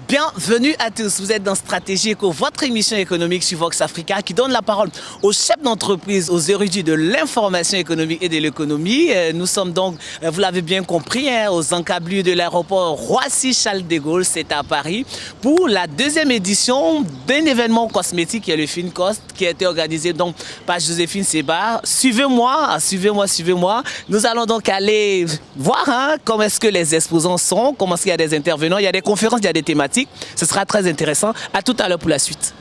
Bienvenue à tous, vous êtes dans Stratégie Éco, votre émission économique sur Vox Africa qui donne la parole aux chefs d'entreprise, aux érudits de l'information économique et de l'économie. Nous sommes donc, vous l'avez bien compris, aux encablures de l'aéroport Roissy-Charles de Gaulle, c'est à Paris, pour la deuxième édition d'un événement cosmétique qui est le FinCos, qui a été organisé donc par Joséphine Sébar. Suivez-moi. Nous allons donc aller voir comment est-ce que les exposants sont, comment est-ce qu'il y a des intervenants, il y a des conférences, il y a des thématiques. Ce sera très intéressant. À tout à l'heure pour la suite.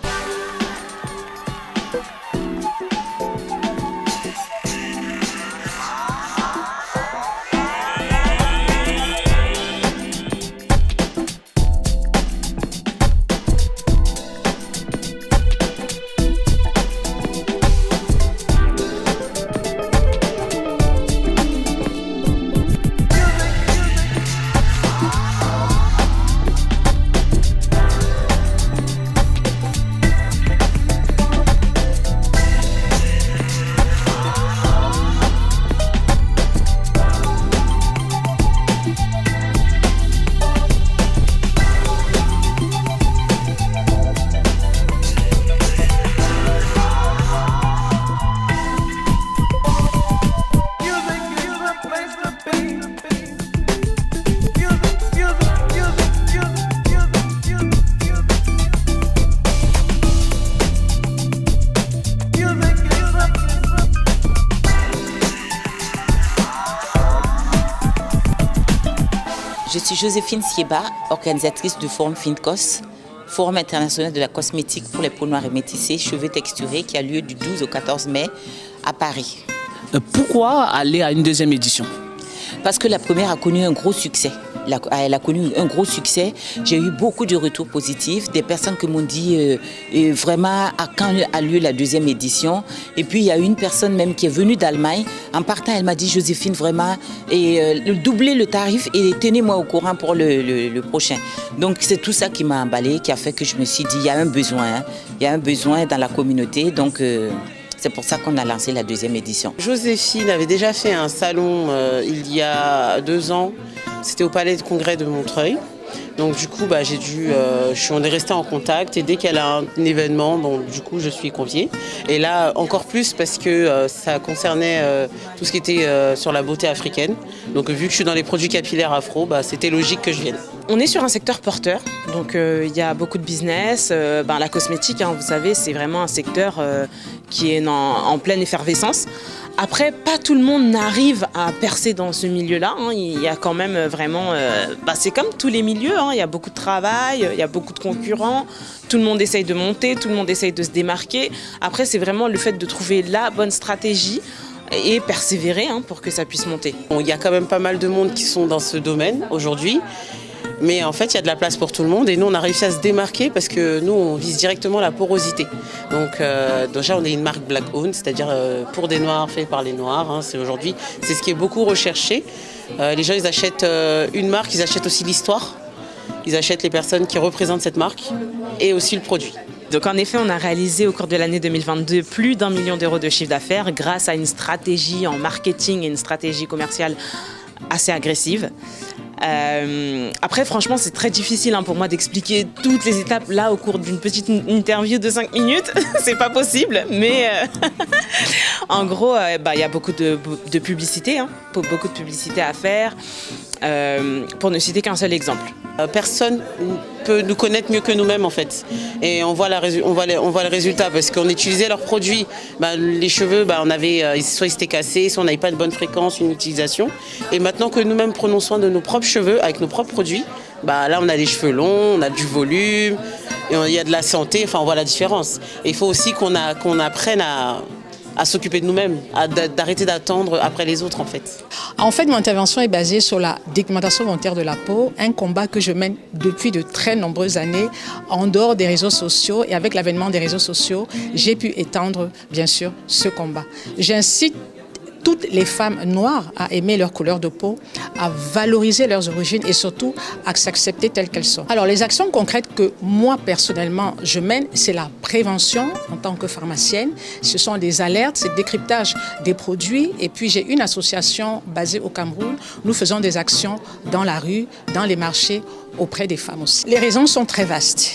Je suis Joséphine Sébar, organisatrice du Forum FinCos, Forum international de la cosmétique pour les peaux noires et métissées, cheveux texturés, qui a lieu du 12 au 14 mai à Paris. Pourquoi aller à une deuxième édition? Parce que la première a connu un gros succès. Elle a connu un gros succès. J'ai eu beaucoup de retours positifs, des personnes qui m'ont dit vraiment à quand a lieu la deuxième édition. Et puis il y a une personne même qui est venue d'Allemagne. En partant, elle m'a dit Joséphine vraiment doubler le tarif et tenez-moi au courant pour le prochain. Donc c'est tout ça qui m'a emballé, qui a fait que je me suis dit il y a un besoin, il y a un besoin dans la communauté. Donc c'est pour ça qu'on a lancé la deuxième édition. Joséphine avait déjà fait un salon il y a 2 ans. C'était au Palais de Congrès de Montreuil. Donc du coup, on est resté en contact et dès qu'elle a un événement, du coup, je suis conviée. Et là, encore plus parce que ça concernait tout ce qui était sur la beauté africaine. Donc vu que je suis dans les produits capillaires afro, c'était logique que je vienne. On est sur un secteur porteur, donc il y a beaucoup de business. La cosmétique, vous savez, c'est vraiment un secteur qui est en pleine effervescence. Après, pas tout le monde n'arrive à percer dans ce milieu-là. Il y a quand même vraiment... c'est comme tous les milieux, il y a beaucoup de travail, il y a beaucoup de concurrents. Tout le monde essaye de monter, tout le monde essaye de se démarquer. Après, c'est vraiment le fait de trouver la bonne stratégie et persévérer pour que ça puisse monter. Il y a quand même pas mal de monde qui sont dans ce domaine aujourd'hui. Mais en fait, il y a de la place pour tout le monde et nous, on a réussi à se démarquer parce que nous, on vise directement la porosité. Donc déjà, on est une marque Black Owned, c'est-à-dire pour des Noirs, fait par les Noirs. Aujourd'hui, c'est ce qui est beaucoup recherché. Les gens, ils achètent une marque, ils achètent aussi l'histoire. Ils achètent les personnes qui représentent cette marque et aussi le produit. Donc en effet, on a réalisé au cours de l'année 2022 plus d'1 million d'euros de chiffre d'affaires grâce à une stratégie en marketing et une stratégie commerciale assez agressive. Après, franchement, c'est très difficile pour moi d'expliquer toutes les étapes là au cours d'une petite interview de 5 minutes. C'est pas possible, mais en gros, y a beaucoup de publicité, beaucoup de publicité à faire. Pour ne citer qu'un seul exemple. Personne peut nous connaître mieux que nous-mêmes en fait. Et on voit le résultat parce qu'on utilisait leurs produits. Les cheveux, soit ils s'étaient cassés, soit on n'avait pas de bonne fréquence, une utilisation. Et maintenant que nous-mêmes prenons soin de nos propres cheveux avec nos propres produits, là on a des cheveux longs, on a du volume, et il y a de la santé, on voit la différence. Et il faut aussi qu'on apprenne à s'occuper de nous-mêmes, d'arrêter d'attendre après les autres en fait. En fait, mon intervention est basée sur la dépigmentation volontaire de la peau, un combat que je mène depuis de très nombreuses années en dehors des réseaux sociaux. Et avec l'avènement des réseaux sociaux, j'ai pu étendre bien sûr ce combat. J'incite toutes les femmes noires à aimer leur couleur de peau, à valoriser leurs origines et surtout à s'accepter telles qu'elles sont. Alors les actions concrètes que moi personnellement je mène, c'est la prévention en tant que pharmacienne, ce sont des alertes, c'est le décryptage des produits et puis j'ai une association basée au Cameroun, nous faisons des actions dans la rue, dans les marchés, auprès des femmes aussi. Les raisons sont très vastes.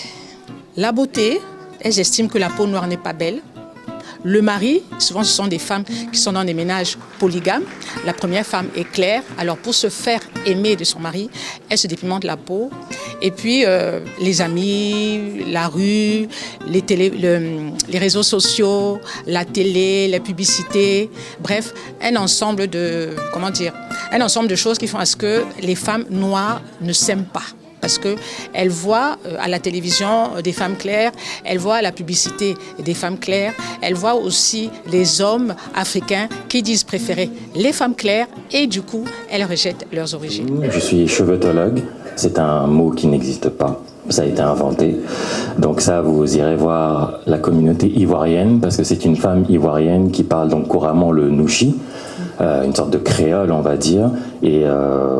La beauté, elles estiment que la peau noire n'est pas belle. Le mari, souvent ce sont des femmes qui sont dans des ménages polygames. La première femme est claire, alors pour se faire aimer de son mari, elle se dépigmente la peau. Et puis les amis, la rue, les réseaux sociaux, la télé, les publicités, bref, un ensemble de choses qui font à ce que les femmes noires ne s'aiment pas. Parce qu'elles voient à la télévision des femmes claires, elles voient à la publicité des femmes claires, elles voient aussi les hommes africains qui disent préférer les femmes claires et du coup, elles rejettent leurs origines. Je suis chevetologue, c'est un mot qui n'existe pas, ça a été inventé. Donc ça, vous irez voir la communauté ivoirienne parce que c'est une femme ivoirienne qui parle donc couramment le nouchi. Une sorte de créole, on va dire. Et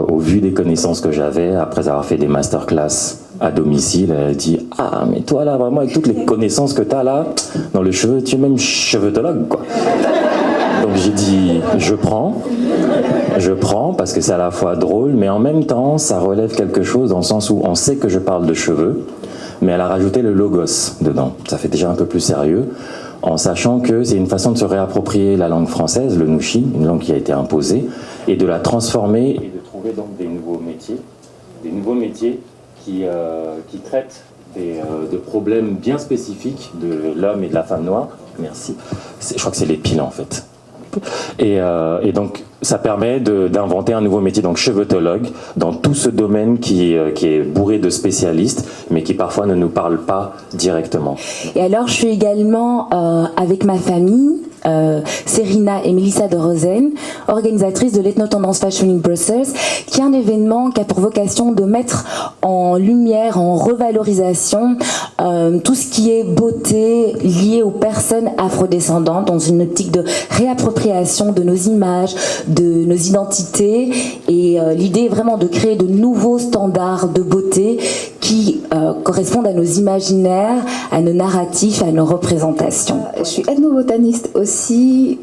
au vu des connaissances que j'avais, après avoir fait des masterclass à domicile, elle dit « Ah, mais toi là, vraiment, avec toutes les connaissances que tu as là, dans le cheveu, tu es même chevetologue, quoi. » Donc j'ai dit « Je prends parce que c'est à la fois drôle, mais en même temps, ça relève quelque chose dans le sens où on sait que je parle de cheveux, mais elle a rajouté le logos dedans. Ça fait déjà un peu plus sérieux. En sachant que c'est une façon de se réapproprier la langue française, le nouchi, une langue qui a été imposée, et de la transformer et de trouver donc des nouveaux métiers qui traitent de problèmes bien spécifiques de l'homme et de la femme noire. Merci. Je crois que c'est les piles en fait. Et donc ça permet d'inventer un nouveau métier, donc chevetologue, dans tout ce domaine qui est bourré de spécialistes, mais qui parfois ne nous parle pas directement. Et alors je suis également avec ma famille, Serena et Melissa de Rosen, organisatrices de l'Ethno-Tendance Fashion in Brussels, qui est un événement qui a pour vocation de mettre en lumière, en revalorisation, tout ce qui est beauté lié aux personnes afrodescendantes dans une optique de réappropriation de nos images, de nos identités. Et l'idée est vraiment de créer de nouveaux standards de beauté qui correspondent à nos imaginaires, à nos narratifs, à nos représentations. Je suis ethnobotaniste aussi,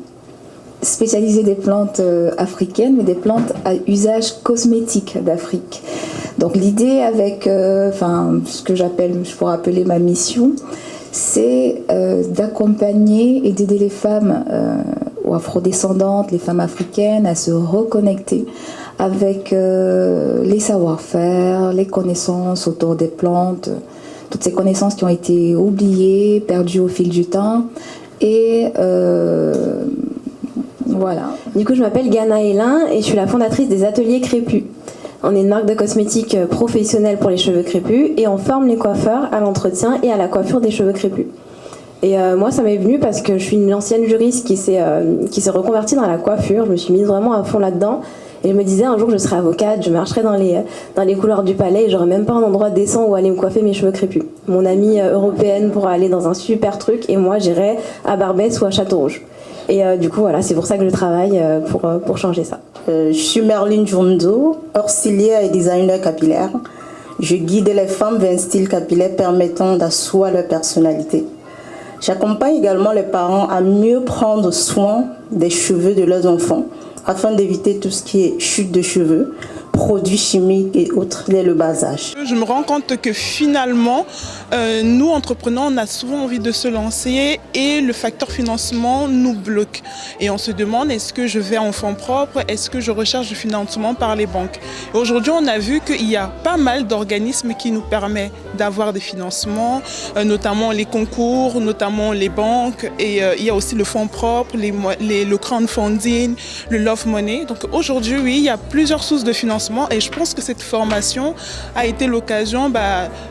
spécialisée des plantes africaines, mais des plantes à usage cosmétique d'Afrique. Donc l'idée avec, ce que je pourrais appeler ma mission, c'est d'accompagner et d'aider les femmes ou afrodescendantes, les femmes africaines à se reconnecter avec les savoir-faire, les connaissances autour des plantes, toutes ces connaissances qui ont été oubliées, perdues au fil du temps. Et voilà. Du coup, je m'appelle Ghana Elin et je suis la fondatrice des Ateliers Crépus. On est une marque de cosmétiques professionnelle pour les cheveux crépus et on forme les coiffeurs à l'entretien et à la coiffure des cheveux crépus. Et moi, ça m'est venu parce que je suis une ancienne juriste qui s'est reconvertie dans la coiffure. Je me suis mise vraiment à fond là-dedans. Et je me disais, un jour, je serai avocate, je marcherai dans les couloirs du palais et j'aurai même pas un endroit décent où aller me coiffer mes cheveux crépus. Mon amie européenne pourra aller dans un super truc et moi, j'irai à Barbès ou à Châteaurouge. Et du coup, voilà, c'est pour ça que je travaille pour changer ça. Je suis Merline Djoumdo, auxiliaire et designer capillaire. Je guide les femmes vers un style capillaire permettant d'asseoir leur personnalité. J'accompagne également les parents à mieux prendre soin des cheveux de leurs enfants afin d'éviter tout ce qui est chute de cheveux, produits chimiques et autres dès le bas âge. Je me rends compte que finalement, nous, entrepreneurs, on a souvent envie de se lancer et le facteur financement nous bloque. Et on se demande, est-ce que je vais en fonds propres? Est-ce que je recherche du financement par les banques? Aujourd'hui, on a vu qu'il y a pas mal d'organismes qui nous permettent d'avoir des financements, notamment les concours, notamment les banques. Et il y a aussi le fonds propre, le crowdfunding, le love money. Donc aujourd'hui, oui, il y a plusieurs sources de financement. Et je pense que cette formation a été l'occasion,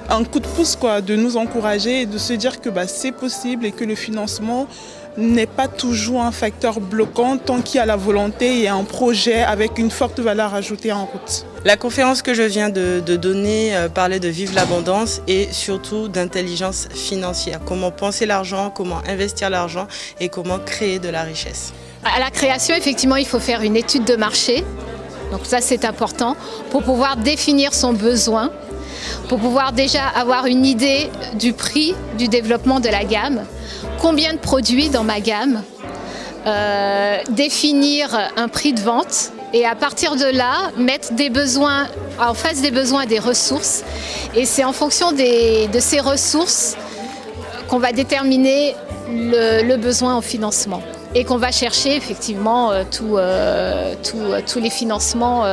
un coup de pouce, de nous encourager et de se dire que c'est possible et que le financement n'est pas toujours un facteur bloquant tant qu'il y a la volonté et un projet avec une forte valeur ajoutée en route. La conférence que je viens de donner parlait de vivre l'abondance et surtout d'intelligence financière. Comment penser l'argent, comment investir l'argent et comment créer de la richesse. À la création, effectivement, il faut faire une étude de marché. Donc ça, c'est important pour pouvoir définir son besoin, pour pouvoir déjà avoir une idée du prix du développement de la gamme, combien de produits dans ma gamme, définir un prix de vente et à partir de là, mettre des besoins, en face des besoins des ressources. Et c'est en fonction de ces ressources qu'on va déterminer le besoin en financement. Et qu'on va chercher effectivement tous les financements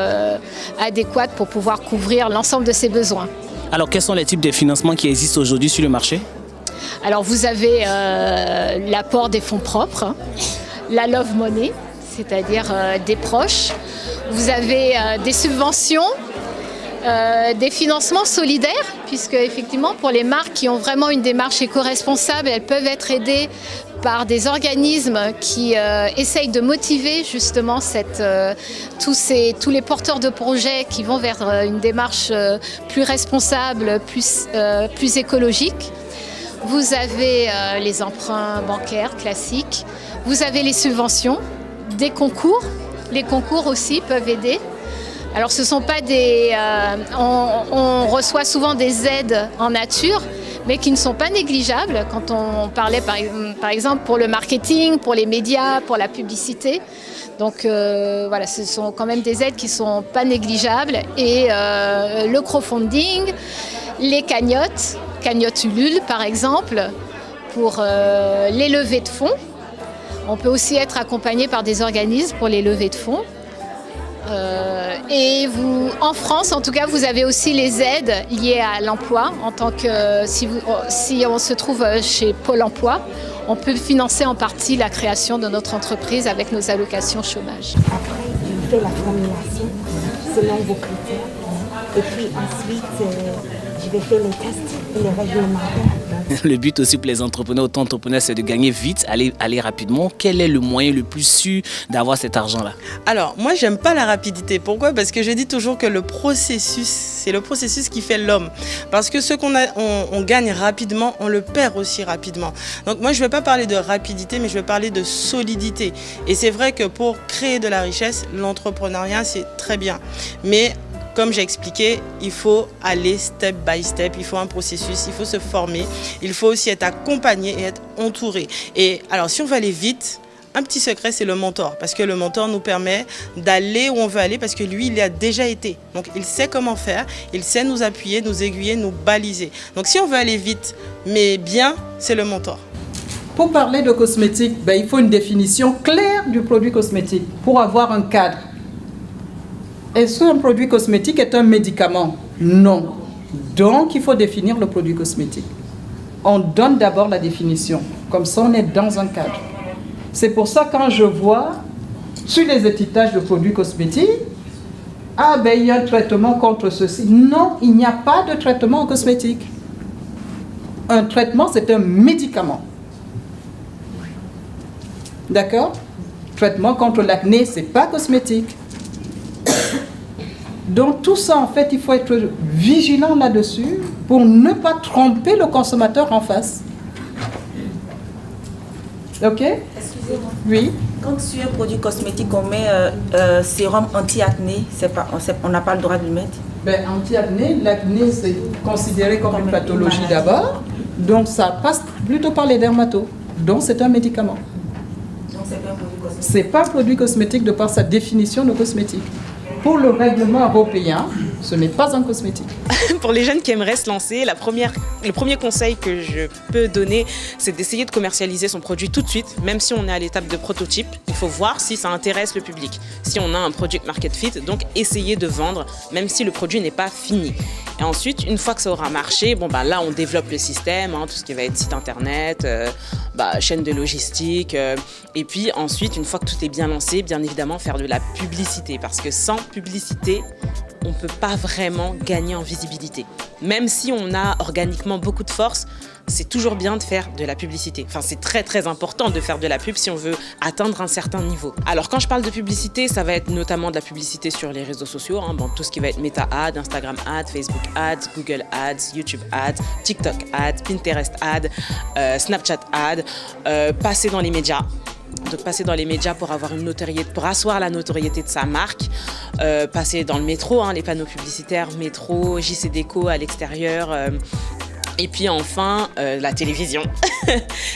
adéquats pour pouvoir couvrir l'ensemble de ces besoins. Alors, quels sont les types de financements qui existent aujourd'hui sur le marché? Alors, vous avez l'apport des fonds propres, hein, la love money, c'est-à-dire des proches. Vous avez des subventions, des financements solidaires, puisque effectivement, pour les marques qui ont vraiment une démarche éco-responsable, elles peuvent être aidées par des organismes qui essayent de motiver justement tous les porteurs de projets qui vont vers une démarche plus responsable, plus écologique. Vous avez les emprunts bancaires classiques, vous avez les subventions, des concours. Les concours aussi peuvent aider. Alors ce sont pas on reçoit souvent des aides en nature, mais qui ne sont pas négligeables quand on parlait par exemple pour le marketing, pour les médias, pour la publicité. Donc voilà, ce sont quand même des aides qui ne sont pas négligeables. Et le crowdfunding, les cagnottes Ulule par exemple, pour les levées de fonds. On peut aussi être accompagné par des organismes pour les levées de fonds. Et en France, en tout cas, vous avez aussi les aides liées à l'emploi. En tant que si on se trouve chez Pôle emploi, on peut financer en partie la création de notre entreprise avec nos allocations chômage. Après, je fais la formulation selon vos critères. Et puis ensuite, je vais faire les tests et les réglementaires. Le but aussi pour les entrepreneurs, auto-entrepreneurs, c'est de gagner vite, aller rapidement. Quel est le moyen le plus sûr d'avoir cet argent-là? Alors, moi, j'aime pas la rapidité. Pourquoi? Parce que je dis toujours que le processus, c'est le processus qui fait l'homme. Parce que ce on gagne rapidement, on le perd aussi rapidement. Donc, moi, je ne vais pas parler de rapidité, mais je vais parler de solidité. Et c'est vrai que pour créer de la richesse, l'entrepreneuriat, c'est très bien. Mais comme j'ai expliqué, il faut aller step by step, il faut un processus, il faut se former, il faut aussi être accompagné et être entouré. Et alors, si on veut aller vite, un petit secret, c'est le mentor. Parce que le mentor nous permet d'aller où on veut aller parce que lui, il y a déjà été. Donc, il sait comment faire, il sait nous appuyer, nous aiguiller, nous baliser. Donc, si on veut aller vite, mais bien, c'est le mentor. Pour parler de cosmétique, il faut une définition claire du produit cosmétique pour avoir un cadre. Est-ce qu'un produit cosmétique est un médicament? Non. Donc, il faut définir le produit cosmétique. On donne d'abord la définition. Comme ça, on est dans un cadre. C'est pour ça, quand je vois sur les étiquetages de produits cosmétiques, il y a un traitement contre ceci. Non, il n'y a pas de traitement en cosmétique. Un traitement, c'est un médicament. D'accord? Traitement contre l'acné, ce n'est pas cosmétique. Donc tout ça, en fait, il faut être vigilant là-dessus pour ne pas tromper le consommateur en face. Ok? Excusez-moi. Oui. Quand sur un produit cosmétique, on met sérum anti-acné, on n'a pas le droit de le mettre? Anti-acné, l'acné, c'est considéré comme une pathologie d'abord. Donc ça passe plutôt par les dermatos. Donc c'est un médicament. Donc c'est pas un produit cosmétique? C'est pas un produit cosmétique de par sa définition de cosmétique. Pour le règlement européen, ce n'est pas un cosmétique. Pour les jeunes qui aimeraient se lancer, le premier conseil que je peux donner, c'est d'essayer de commercialiser son produit tout de suite, même si on est à l'étape de prototype. Il faut voir si ça intéresse le public. Si on a un product market fit, donc essayer de vendre, même si le produit n'est pas fini. Et ensuite, une fois que ça aura marché, là, on développe le système, tout ce qui va être site internet, chaîne de logistique. Et puis ensuite, une fois que tout est bien lancé, bien évidemment, faire de la publicité. Parce que sans publicité, on ne peut pas vraiment gagner en visibilité. Même si on a organiquement beaucoup de force, c'est toujours bien de faire de la publicité. Enfin, c'est très très important de faire de la pub si on veut atteindre un certain niveau. Alors quand je parle de publicité, ça va être notamment de la publicité sur les réseaux sociaux, tout ce qui va être Meta Ads, Instagram Ads, Facebook Ads, Google Ads, YouTube Ads, TikTok Ads, Pinterest Ads, Snapchat Ads, passer dans les médias. Donc passer dans les médias pour avoir une notoriété, pour asseoir la notoriété de sa marque, passer dans le métro, les panneaux publicitaires, métro, JCDecaux à l'extérieur. Et puis enfin, la télévision.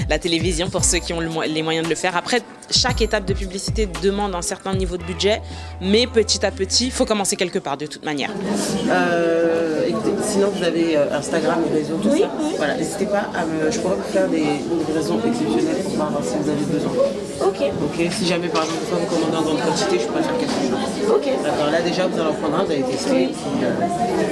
La télévision pour ceux qui ont les moyens de le faire. Après, chaque étape de publicité demande un certain niveau de budget, mais petit à petit, il faut commencer quelque part de toute manière. Sinon, vous avez Instagram, les réseaux, tout ça. Voilà, n'hésitez pas je pourrais vous faire des livraisons exceptionnelles pour voir si vous avez besoin. Ok. Si jamais, par exemple, vous commandez en grande quantité, je pourrais faire quelque chose. Ok. D'accord, là déjà, vous allez en prendre un, vous allez tester.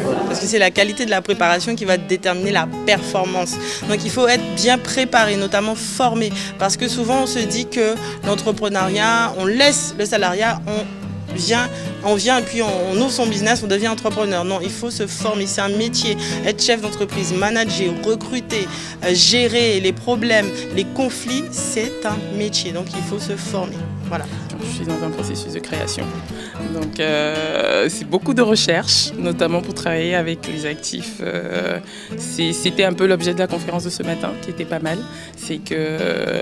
Voilà. Parce que c'est la qualité de la préparation qui va déterminer la performance. Donc il faut être bien préparé, notamment formé. Parce que souvent, on se dit que l'entrepreneuriat, on laisse le salariat, on vient et puis on ouvre son business, on devient entrepreneur. Non, il faut se former, c'est un métier. Être chef d'entreprise, manager, recruter, gérer les problèmes, les conflits, c'est un métier. Donc il faut se former. Voilà. Je suis dans un processus de création. Donc c'est beaucoup de recherche, notamment pour travailler avec les actifs. C'était un peu l'objet de la conférence de ce matin, qui était pas mal. C'est que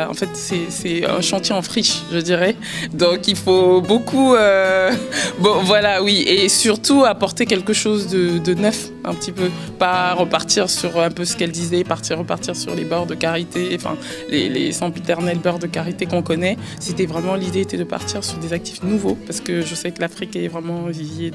en fait, c'est un chantier en friche, je dirais. Donc il faut beaucoup, et surtout apporter quelque chose de neuf, un petit peu, pas repartir sur un peu ce qu'elle disait, repartir sur les beurres de karité, enfin les sempiternels beurres de karité qu'on connaît. L'idée était de partir sur des actifs nouveaux, parce que je sais que l'Afrique est vraiment un vivier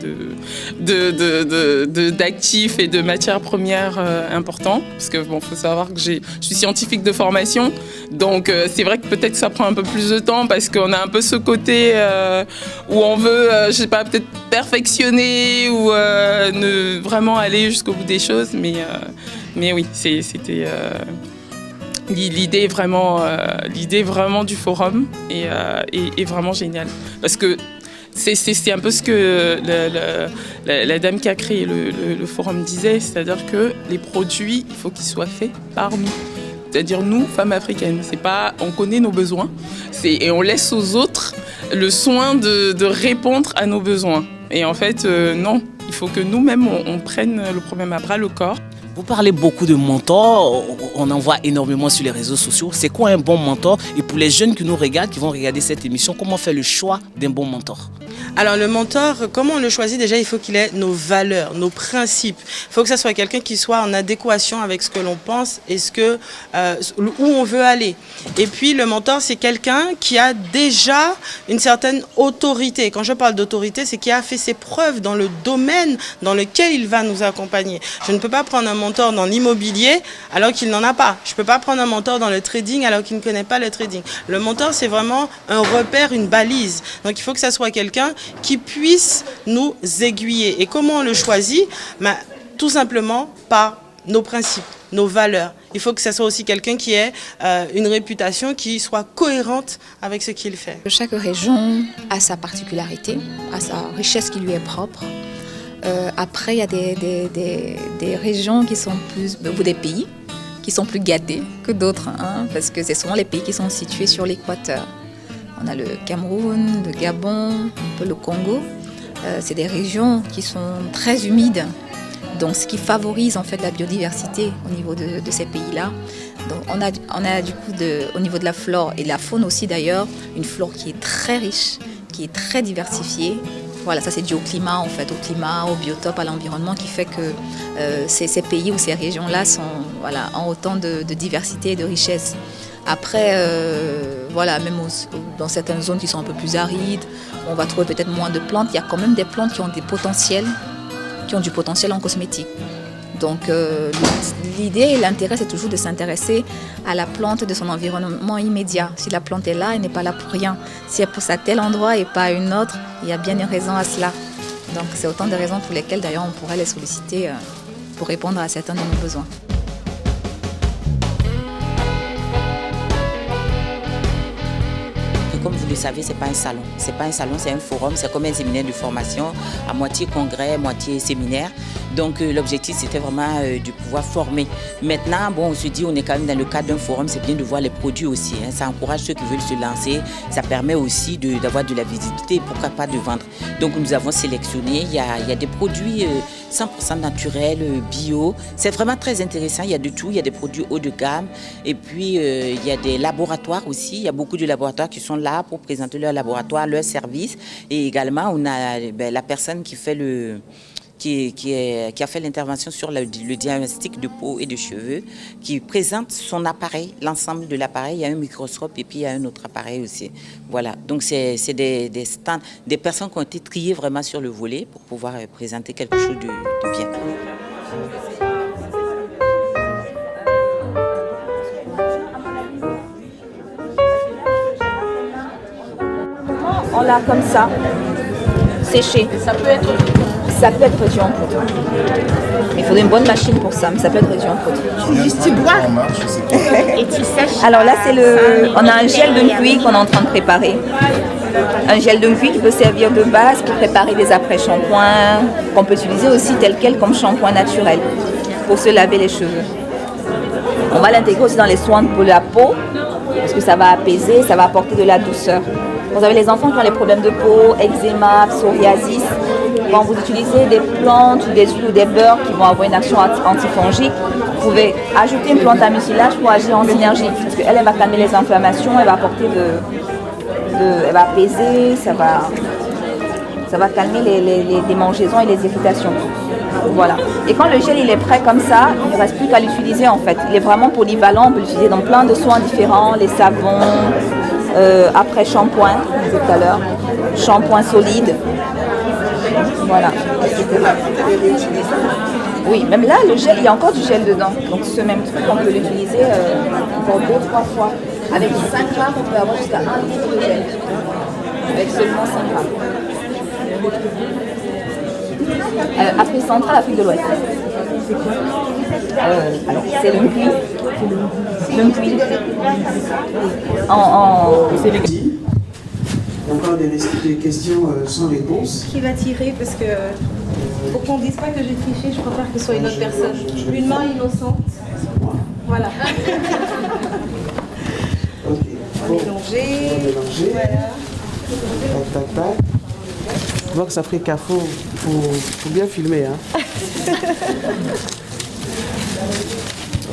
d'actifs et de matières premières importants, parce que faut savoir que je suis scientifique de formation, donc c'est vrai que peut-être que ça prend un peu plus de temps, parce qu'on a un peu ce côté où on veut, peut-être perfectionner ou ne vraiment aller jusqu'au bout des choses, mais oui, c'était l'idée vraiment du forum est vraiment géniale, parce que c'est un peu ce que la dame qui a créé le forum disait, c'est-à-dire que les produits, il faut qu'ils soient faits par nous. C'est-à-dire nous, femmes africaines, on connaît nos besoins et on laisse aux autres le soin de répondre à nos besoins. Et en fait, non, il faut que nous-mêmes on prenne le problème à bras le corps. Vous parlez beaucoup de mentors, on en voit énormément sur les réseaux sociaux. C'est quoi un bon mentor? Et pour les jeunes qui nous regardent, qui vont regarder cette émission, comment faire le choix d'un bon mentor? Alors le mentor, comment on le choisit? Déjà, il faut qu'il ait nos valeurs, nos principes. Il faut que ça soit quelqu'un qui soit en adéquation avec ce que l'on pense et où on veut aller. Et puis le mentor, c'est quelqu'un qui a déjà une certaine autorité. Quand je parle d'autorité, c'est qui a fait ses preuves dans le domaine dans lequel il va nous accompagner. Je ne peux pas prendre un mentor dans l'immobilier alors qu'il n'en a pas. Je ne peux pas prendre un mentor dans le trading alors qu'il ne connaît pas le trading. Le mentor, c'est vraiment un repère, une balise. Donc il faut que ça soit quelqu'un qui puisse nous aiguiller. Et comment on le choisit? Tout simplement par nos principes, nos valeurs. Il faut que ça soit aussi quelqu'un qui ait une réputation qui soit cohérente avec ce qu'il fait. Chaque région a sa particularité, a sa richesse qui lui est propre. Après, il y a des régions qui sont ou des pays qui sont plus gâtés que d'autres, parce que c'est souvent les pays qui sont situés sur l'équateur. On a le Cameroun, le Gabon, un peu le Congo. C'est des régions qui sont très humides, donc ce qui favorise en fait la biodiversité au niveau de ces pays-là. Donc on a du coup au niveau de la flore et de la faune aussi d'ailleurs, une flore qui est très riche, qui est très diversifiée. Voilà, ça c'est dû au climat en fait, au biotope, à l'environnement qui fait que ces pays ou ces régions-là ont autant de diversité et de richesse. Après, même dans certaines zones qui sont un peu plus arides, on va trouver peut-être moins de plantes. Il y a quand même des plantes qui ont du potentiel en cosmétique. Donc l'idée et l'intérêt, c'est toujours de s'intéresser à la plante de son environnement immédiat. Si la plante est là, elle n'est pas là pour rien. Si elle pousse à tel endroit et pas à une autre, il y a bien une raison à cela. Donc c'est autant de raisons pour lesquelles d'ailleurs on pourrait les solliciter pour répondre à certains de nos besoins. Comme vous le savez, c'est pas un salon. C'est pas un salon, c'est un forum. C'est comme un séminaire de formation, à moitié congrès, moitié séminaire. Donc l'objectif, c'était vraiment de pouvoir former. Maintenant, on se dit, on est quand même dans le cadre d'un forum, c'est bien de voir les produits aussi. Ça encourage ceux qui veulent se lancer. Ça permet aussi d'avoir de la visibilité et pourquoi pas de vendre. Donc nous avons sélectionné. Il y a des produits 100% naturels, bio. C'est vraiment très intéressant. Il y a de tout. Il y a des produits haut de gamme. Et puis il y a des laboratoires aussi. Il y a beaucoup de laboratoires qui sont là pour présenter leur laboratoire, leur service. Et également, on a la personne qui fait qui a fait l'intervention sur le diagnostic de peau et de cheveux, qui présente son appareil, l'ensemble de l'appareil. Il y a un microscope et puis il y a un autre appareil aussi. Voilà, donc c'est des stands, des personnes qui ont été triées vraiment sur le volet pour pouvoir présenter quelque chose de bien. On l'a comme ça, séché. Ça peut être réduit en poudre. Il faudrait une bonne machine pour ça, mais ça peut être réduit en poudre. Juste tu bois et tu sèches. Alors là, on a un gel de cuir qu'on est en train de préparer. Un gel de cuir qui peut servir de base pour préparer des après-shampoings, qu'on peut utiliser aussi tel quel comme shampoing naturel pour se laver les cheveux. On va l'intégrer aussi dans les soins pour la peau, parce que ça va apaiser, ça va apporter de la douceur. Vous avez les enfants qui ont les problèmes de peau, eczéma, psoriasis. Quand vous utilisez des plantes ou des huiles ou des beurres qui vont avoir une action antifongique, vous pouvez ajouter une plante à mucilage pour agir en synergie. Parce qu'elle va calmer les inflammations, elle va apporter elle va apaiser, ça va calmer les démangeaisons et les irritations. Voilà. Et quand le gel il est prêt comme ça, il ne reste plus qu'à l'utiliser en fait. Il est vraiment polyvalent, on peut l'utiliser dans plein de soins différents, les savons, après shampoing, tout à l'heure, shampoing solide. Voilà. Oui, même là, le gel, il y a encore du gel dedans. Donc ce même truc, on peut l'utiliser encore 2-3 fois. Avec 5 grammes, on peut avoir jusqu'à 1 litre de gel. Avec seulement 5 grammes. Afrique centrale, Afrique de l'Ouest. Alors, c'est le cuir. Le cuir. Encore des questions sans réponse. Qui va tirer parce que pour qu'on ne dise pas que j'ai triché, je préfère que ce soit une autre personne. Une main innocente. Voilà. Ok. Bon. Mélanger. Voilà. Tac, tac, tac. Vox Africa, faut bien filmer. Hein.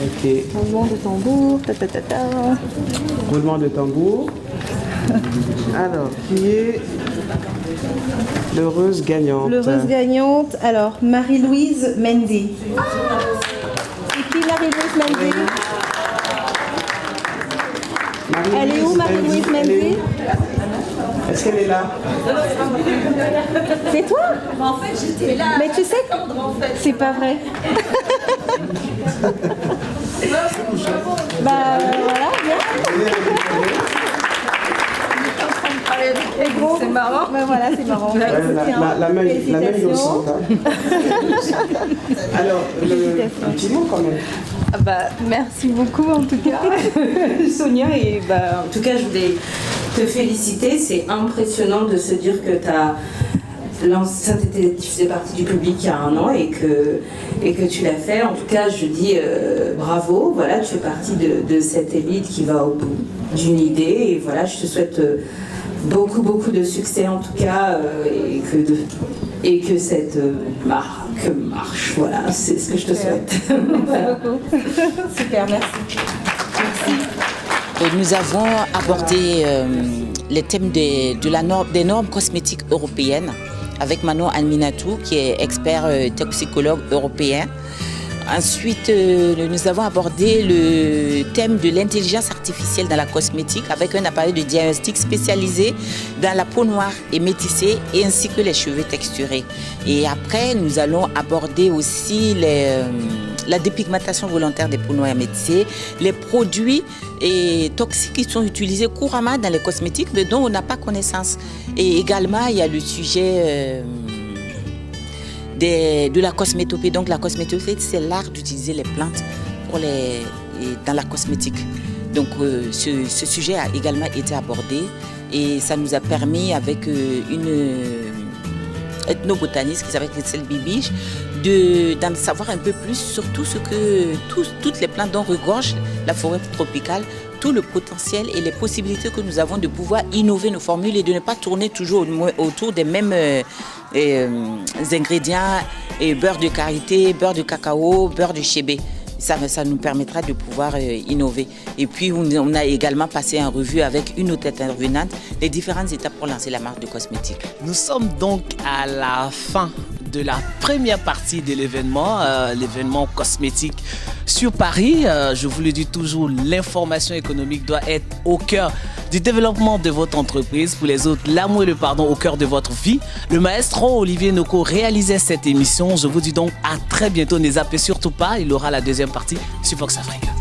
Ok. Roulement de tambour. Ta, ta, ta, ta. Roulement de tambour. Alors, qui est l'heureuse gagnante? L'heureuse gagnante, alors Marie-Louise Mendy. C'est qui Marie-Louise Mendy? Elle est où Marie-Louise Mendy? Est-ce qu'elle est là? C'est toi? En fait, j'étais là. Mais tu sais, c'est pas vrai. Bah voilà, bien. C'est marrant. Ben voilà, c'est marrant. La main innocente. Hein. Alors, un petit mot quand même. Merci beaucoup en tout cas, Sonia. Et en tout cas, je voulais te féliciter. C'est impressionnant de se dire que ça t'était diffusé partie du public il y a 1 an et que tu l'as fait. En tout cas, je dis bravo. Voilà, tu fais partie de cette élite qui va au bout d'une idée. Et voilà, je te souhaite beaucoup de succès en tout cas et que cette marque marche. Voilà, c'est ce que je te souhaite. Merci beaucoup. Super, merci. Nous avons abordé les thèmes des normes cosmétiques européennes avec Manon Alminatou, qui est expert toxicologue européen. Ensuite, nous avons abordé le thème de l'intelligence artificielle dans la cosmétique avec un appareil de diagnostic spécialisé dans la peau noire et métissée et ainsi que les cheveux texturés. Et après, nous allons aborder aussi la dépigmentation volontaire des peaux noires et métissées, les produits toxiques qui sont utilisés couramment dans les cosmétiques mais dont on n'a pas connaissance. Et également, il y a le sujet de la cosmétopée. Donc la cosmétopée, c'est l'art d'utiliser les plantes dans la cosmétique. Donc ce sujet a également été abordé et ça nous a permis avec une ethnobotaniste qui s'appelle Christelle Bibiche d'en savoir un peu plus sur tout toutes les plantes dont regorge la forêt tropicale, tout le potentiel et les possibilités que nous avons de pouvoir innover nos formules et de ne pas tourner toujours autour des mêmes ingrédients, beurre de karité, beurre de cacao, beurre de chébé. Ça nous permettra de pouvoir innover. Et puis, on a également passé en revue avec une autre intervenante les différentes étapes pour lancer la marque de cosmétiques. Nous sommes donc à la fin de la première partie de l'événement, l'événement cosmétique sur Paris. Je vous le dis toujours, l'information économique doit être au cœur du développement de votre entreprise. Pour les autres, l'amour et le pardon au cœur de votre vie. Le maestro Olivier Noko réalisait cette émission. Je vous dis donc à très bientôt. Ne zappez surtout pas, il aura la deuxième partie sur Vox Africa.